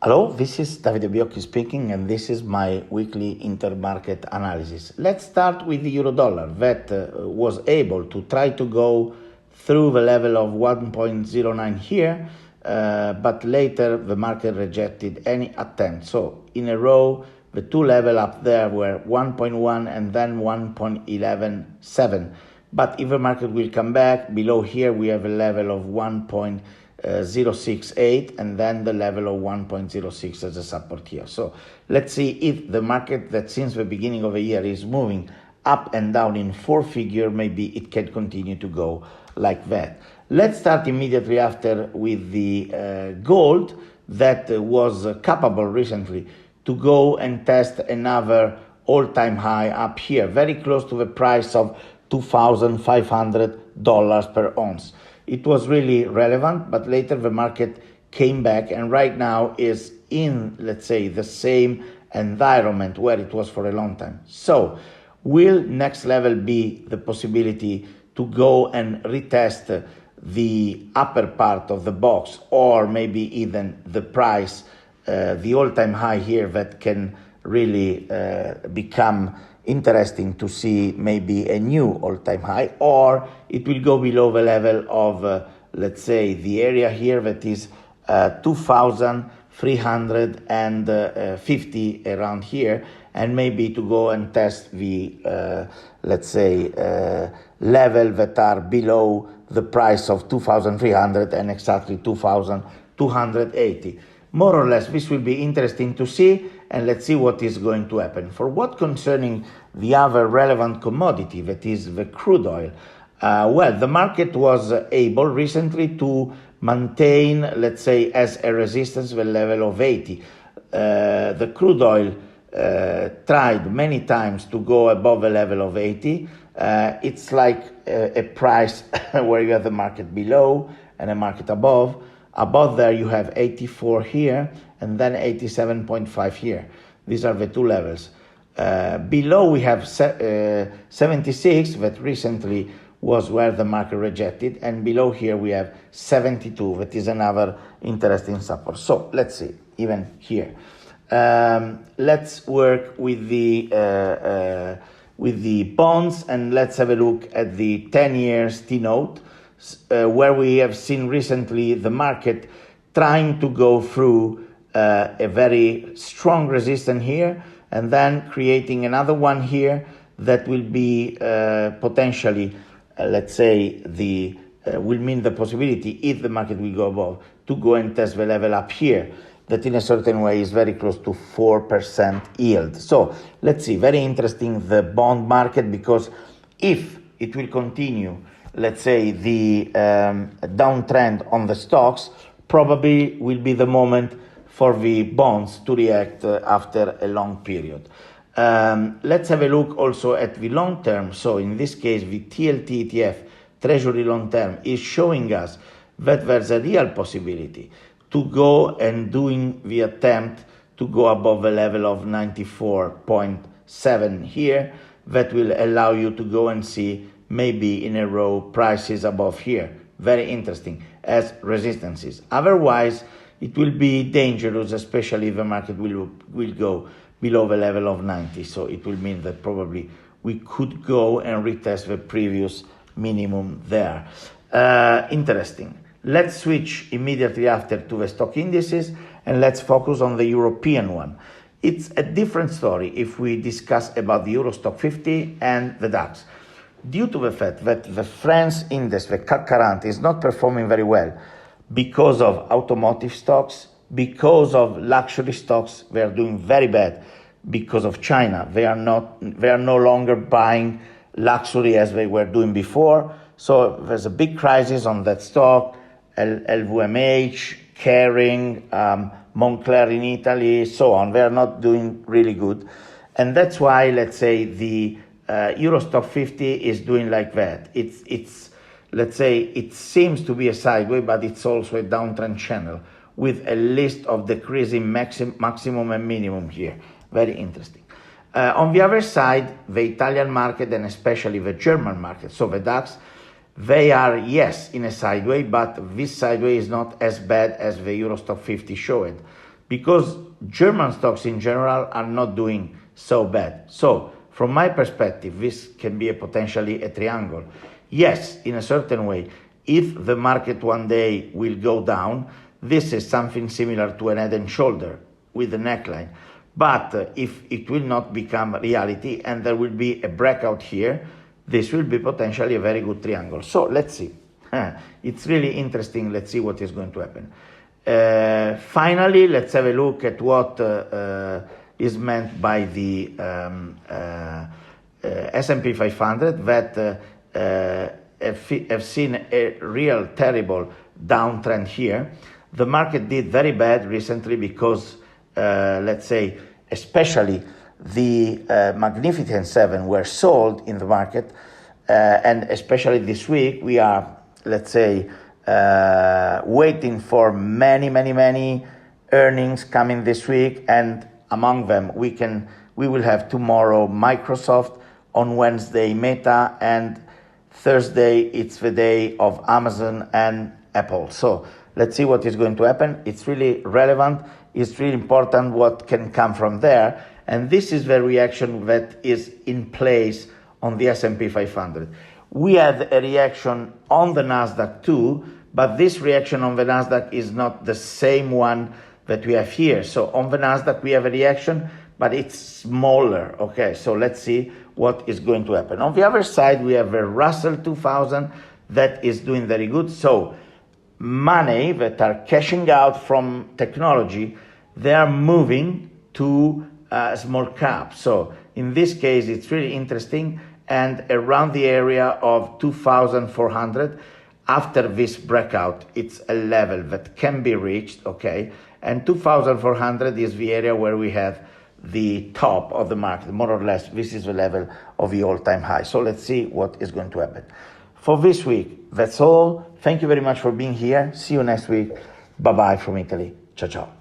Hello, this is Davide Biocchi speaking, and this is my weekly intermarket analysis. Let's start with the euro dollar that was able to try to go through the level of 1.09 here, but later the market rejected any attempt. So in a row, the two levels up there were 1.1 and then 1.117. But if the market will come back, below here we have a level of 1.068 and then the level of 1.06 as a support here. So let's see if the market that since the beginning of the year is moving up and down in four figure, maybe it can continue to go like that. Let's start immediately after with the gold that was capable recently to go and test another all-time high up here, very close to the price of $2,500 per ounce. It was really relevant, but later the market came back and right now is in, let's say, the same environment where it was for a long time. So will next level be the possibility to go and retest the upper part of the box, or maybe even the price, the all-time high here that can really become interesting to see maybe a new all-time high, or it will go below the level of, let's say, the area here that is 2,350 around here, and maybe to go and test the, let's say, level that are below the price of 2,300 and exactly 2,280. More or less, this will be interesting to see, and let's see what is going to happen. For what concerning the other relevant commodity, that is the crude oil, well, the market was able recently to maintain, let's say, as a resistance the level of 80. The crude oil tried many times to go above the level of 80. It's like a price where you have the market below and a market above. Above there you have 84 here and then 87.5 here. These are the two levels. Below we have 76 that recently was where the market rejected, and below here we have 72 that is another interesting support. So let's see, even here. Let's work with the bonds, and let's have a look at the 10 years T-note. Where we have seen recently the market trying to go through a very strong resistance here and then creating another one here that will be potentially, let's say, will mean the possibility, if the market will go above, to go and test the level up here that in a certain way is very close to 4% yield. So let's see, very interesting the bond market, because if it will continue, let's say, the downtrend on the stocks, probably will be the moment for the bonds to react after a long period. Let's have a look also at the long term. So in this case, the TLT ETF, Treasury Long Term, is showing us that there's a real possibility to go and doing the attempt to go above the level of 94.7 here. That will allow you to go and see maybe in a row prices above here. Very interesting as resistances. Otherwise, it will be dangerous, especially if the market will go below the level of 90. So it will mean that probably we could go and retest the previous minimum there. Interesting. Let's switch immediately after to the stock indices, and let's focus on the European one. It's a different story if we discuss about the Euro Stock 50 and the DAX. Due to the fact that the France index, the CAC 40, is not performing very well because of automotive stocks, because of luxury stocks, they are doing very bad because of China. They are no longer buying luxury as they were doing before. So there's a big crisis on that stock. LVMH, Kering, Moncler in Italy, so on. They are not doing really good. And that's why, let's say, the Euro Stock 50 is doing like that. It's let's say, it seems to be a sideways, but it's also a downtrend channel with a list of decreasing maximum and minimum here. Very interesting. On the other side, the Italian market and especially the German market, so the DAX, they are, yes, in a sideways, but this sideways is not as bad as the Euro Stock 50 showed. because German stocks in general are not doing so bad. So from my perspective, this can be potentially a triangle. Yes, in a certain way, if the market one day will go down, this is something similar to an head and shoulder with a neckline. But if it will not become reality and there will be a breakout here, this will be potentially a very good triangle. So let's see. It's really interesting. Let's see what is going to happen. Finally, let's have a look at what is meant by the S&P 500 that have seen a real terrible downtrend here. The market did very bad recently because, let's say, especially the Magnificent Seven were sold in the market, and especially this week we are, let's say, waiting for many earnings coming this week, and among them we will have tomorrow Microsoft, on Wednesday Meta, and Thursday it's the day of Amazon and Apple. So let's see what is going to happen. It's really relevant. It's really important what can come from there. And this is the reaction that is in place on the S&P 500. We had a reaction on the Nasdaq too, but this reaction on the Nasdaq is not the same one that we have here. So on the Nasdaq we have a reaction, but it's smaller. Okay, so let's see what is going to happen. On the other side, we have a Russell 2000 that is doing very good. So money that are cashing out from technology, they are moving to small cap. So in this case, it's really interesting. And around the area of 2,400, after this breakout, it's a level that can be reached, okay? And 2,400 is the area where we have the top of the market, more or less. This is the level of the all-time high. So let's see what is going to happen. For this week, that's all. Thank you very much for being here. See you next week. Bye-bye from Italy. Ciao, ciao.